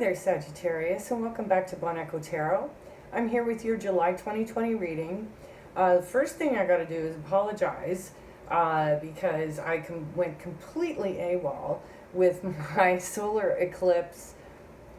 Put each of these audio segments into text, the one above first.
there, Sagittarius, and welcome back to Bon Echo Tarot. I'm here with your July 2020 reading. The first thing I got to do is apologize because I went completely AWOL with my solar eclipse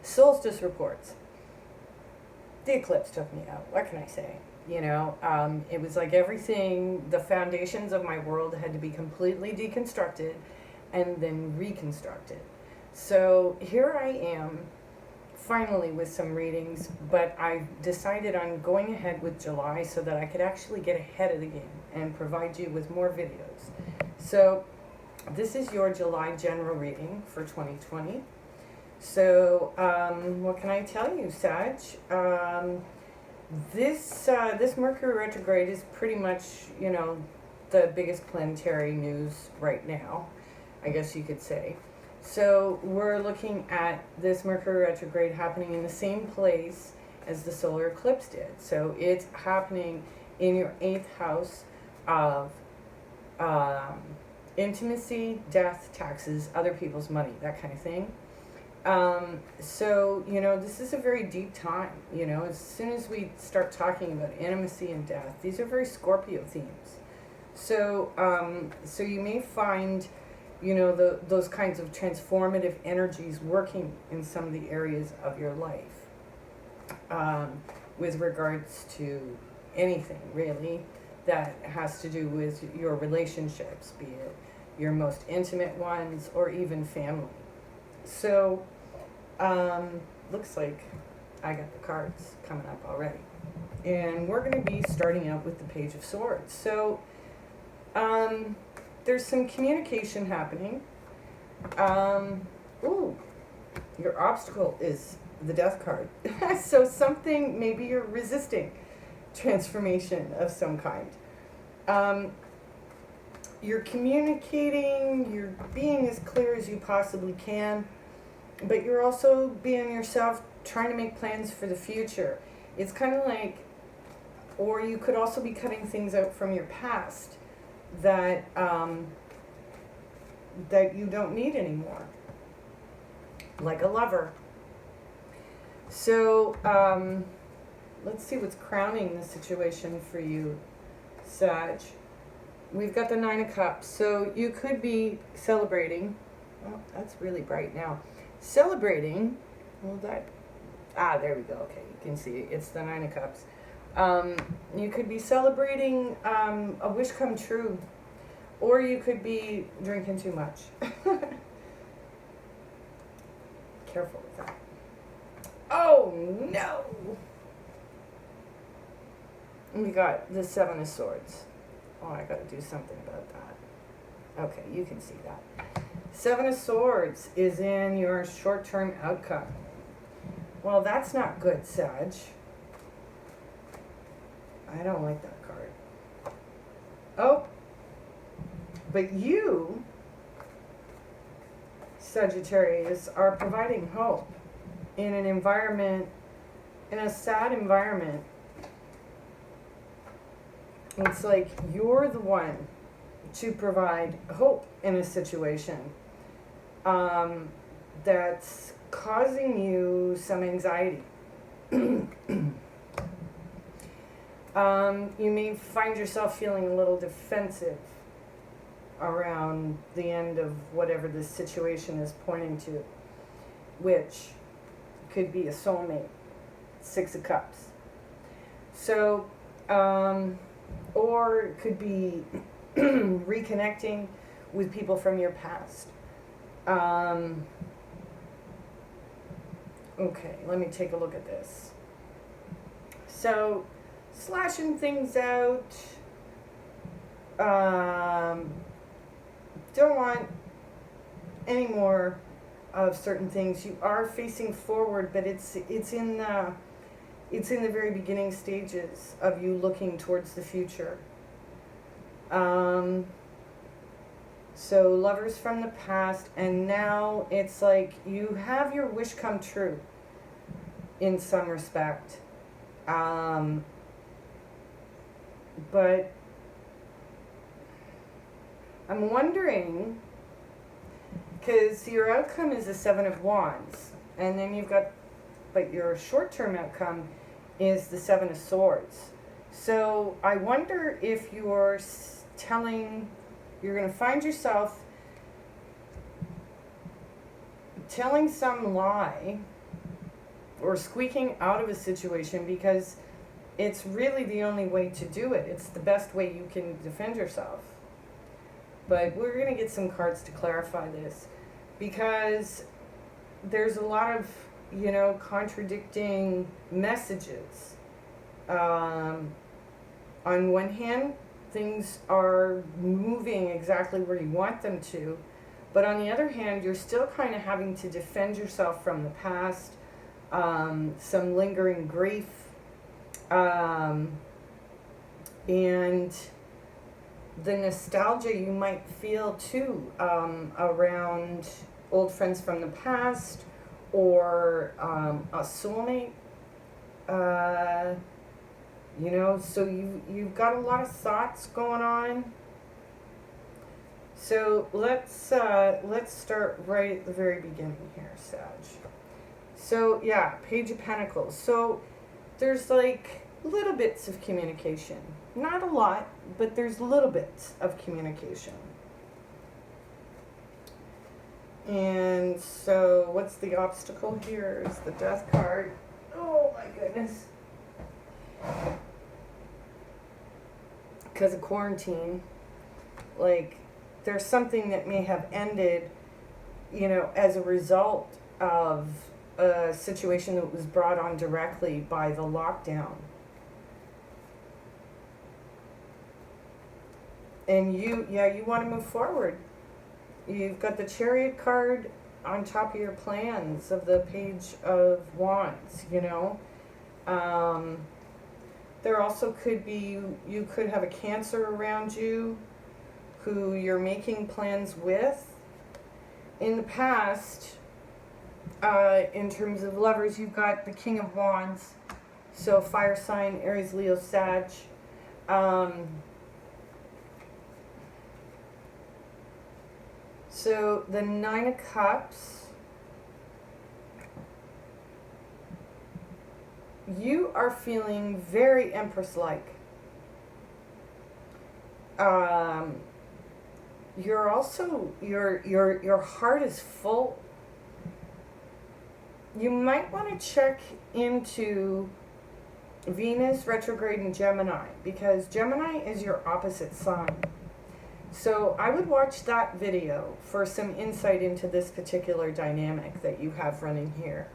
solstice reports. The eclipse took me out. What can I say? You know, it was like everything, the foundations of my world had to be completely deconstructed and then reconstructed. So here I am, finally with some readings, but I decided on going ahead with July so that I could actually get ahead of the game and provide you with more videos. So this is your July general reading for 2020. So what can I tell you, Sag? This Mercury retrograde is pretty much, you know, the biggest planetary news right now, I guess you could say. So we're looking at this Mercury retrograde happening in the same place as the solar eclipse did. So it's happening in your 8th house of intimacy, death, taxes, other people's money, that kind of thing. So, you know, this is a very deep time. You know, as soon as we start talking about intimacy and death, these are very Scorpio themes. So, so you may find, you know, those kinds of transformative energies working in some of the areas of your life with regards to anything really that has to do with your relationships, be it your most intimate ones or even family. So looks like I got the cards coming up already, and we're going to be starting out with the Page of Swords. So there's some communication happening. Ooh, your obstacle is the Death card. So something, maybe you're resisting transformation of some kind. You're communicating, you're being as clear as you possibly can, but you're also being yourself, trying to make plans for the future. It's kind of like, or you could also be cutting things out from your past that that you don't need anymore, like a lover. So let's see what's crowning the situation for you, Sag. We've got the 9 of Cups, so you could be celebrating. Oh, that's really bright now. Celebrating, well, there we go. Okay, you can see it's the 9 of Cups. You could be celebrating a wish come true, or you could be drinking too much. Careful with that. Oh no! We got the 7 of Swords. Oh, I gotta do something about that. Okay, you can see that. 7 of Swords is in your short-term outcome. Well, that's not good, Sag. I don't like that card. Oh, but you, Sagittarius, are providing hope in an environment, in a sad environment. It's like you're the one to provide hope in a situation that's causing you some anxiety. You may find yourself feeling a little defensive around the end of whatever this situation is pointing to, which could be a soulmate, 6 of Cups. So, or it could be reconnecting with people from your past. Okay, let me take a look at this. So, slashing things out. Don't want any more of certain things. You are facing forward, but it's in the very beginning stages of you looking towards the future. So lovers from the past, and now it's like you have your wish come true in some respect. But I'm wondering, because your outcome is the 7 of Wands, and then you've got but your short-term outcome is the Seven of Swords. So I wonder if you're going to find yourself telling some lie or squeaking out of a situation because it's really the only way to do it. It's the best way you can defend yourself. But we're going to get some cards to clarify this because there's a lot of, contradicting messages. On one hand, things are moving exactly where you want them to, but on the other hand, you're still kind of having to defend yourself from the past, some lingering grief, and the nostalgia you might feel too, around old friends from the past, or a soulmate. So you've got a lot of thoughts going on. So let's start right at the very beginning here, Sag. So yeah, Page of Pentacles. So there's like little bits of communication. Not a lot, but there's little bits of communication. And so what's the obstacle here is the Death card. Oh my goodness. Because of quarantine, like there's something that may have ended, as a result of a situation that was brought on directly by the lockdown. And you want to move forward. You've got the Chariot card on top of your plans of the Page of Wands, There also could be, you could have a Cancer around you who you're making plans with. In the past, in terms of lovers, you've got the King of Wands, so fire sign, Aries, Leo, Sag. So the Nine of Cups, you are feeling very Empress-like. You're also, your heart is full. You might want to check into Venus retrograde in Gemini, because Gemini is your opposite sign. So I would watch that video for some insight into this particular dynamic that you have running here.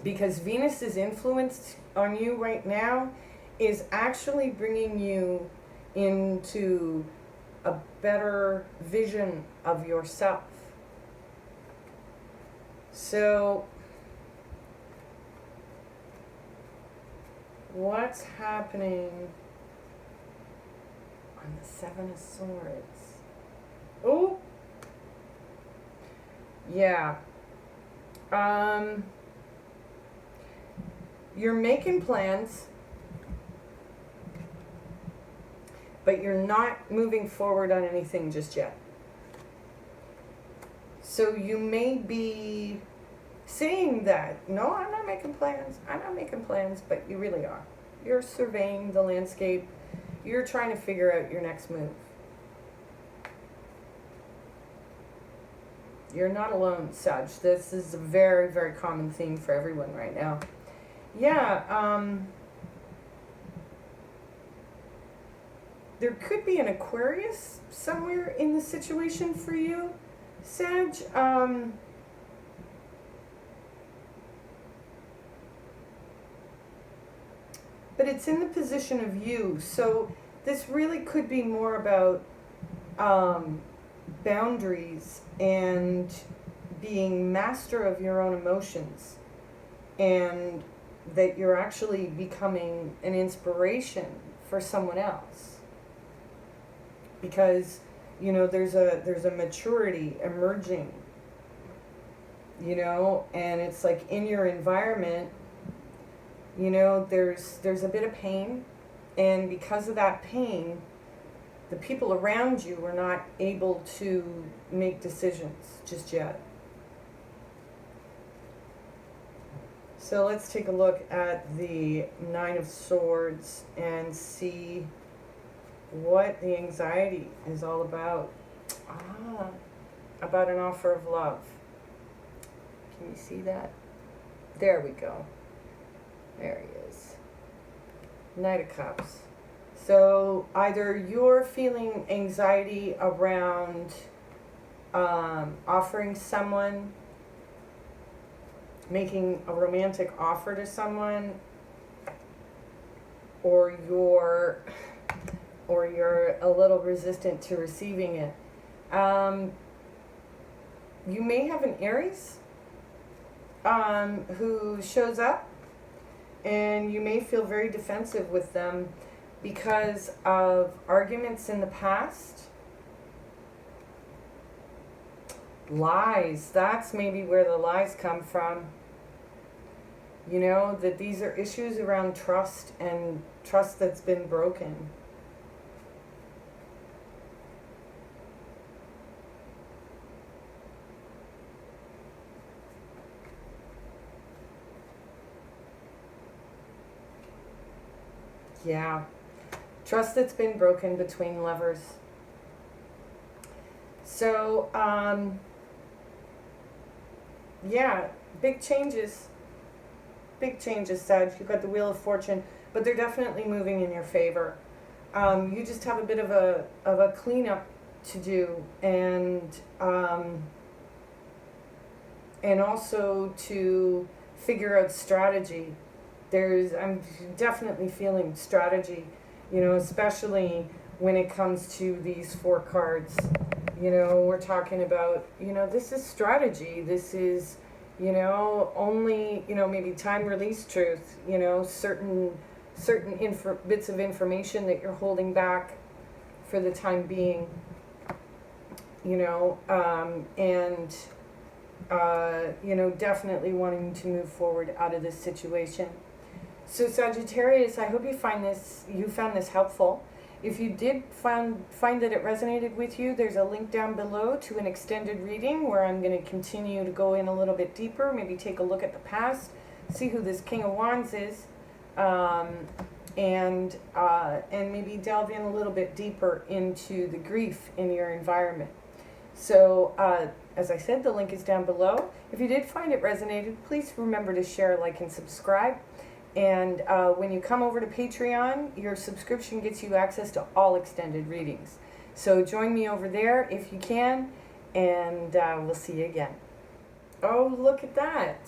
Because Venus's influence on you right now is actually bringing you into a better vision of yourself. So what's happening on the Seven of Swords? Oh, yeah. You're making plans, but you're not moving forward on anything just yet. So you may be saying that, no, I'm not making plans, but you really are. You're surveying the landscape. You're trying to figure out your next move. You're not alone, Sag. This is a very, very common theme for everyone right now. Yeah, there could be an Aquarius somewhere in the situation for you, Sag. But it's in the position of you, so this really could be more about boundaries and being master of your own emotions, and that you're actually becoming an inspiration for someone else, because there's a maturity emerging, and it's like in your environment, there's a bit of pain, and because of that pain, the people around you are not able to make decisions just yet. So let's take a look at the Nine of Swords and see what the anxiety is all about. About an offer of love. Can you see that? There we go. There he is. Knight of Cups. So either you're feeling anxiety around offering someone, making a romantic offer to someone, or you're a little resistant to receiving it. You may have an Aries who shows up, and you may feel very defensive with them because of arguments in the past. Lies, that's maybe where the lies come from. You know, that these are issues around trust, and trust that's been broken. Yeah. Trust that's been broken between lovers. So, yeah, big changes. Big changes, Sag. You've got the Wheel of Fortune, but they're definitely moving in your favor. You just have a bit of a cleanup to do, and also to figure out strategy. I'm definitely feeling strategy, you know, especially when it comes to these 4 cards. You know, we're talking about, you know, this is strategy. This is, you know, only, you know, maybe time release truth, you know, certain bits of information that you're holding back for the time being, you know, you know, definitely wanting to move forward out of this situation. So Sagittarius, I hope you found this helpful. If you did find that it resonated with you, there's a link down below to an extended reading where I'm going to continue to go in a little bit deeper, maybe take a look at the past, see who this King of Wands is, and maybe delve in a little bit deeper into the grief in your environment. So, as I said, the link is down below. If you did find it resonated, please remember to share, like, and subscribe. And when you come over to Patreon, your subscription gets you access to all extended readings. So join me over there if you can, and we'll see you again. Oh, look at that.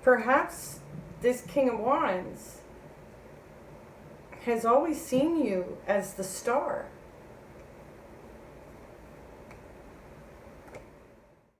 Perhaps this King of Wands has always seen you as the star.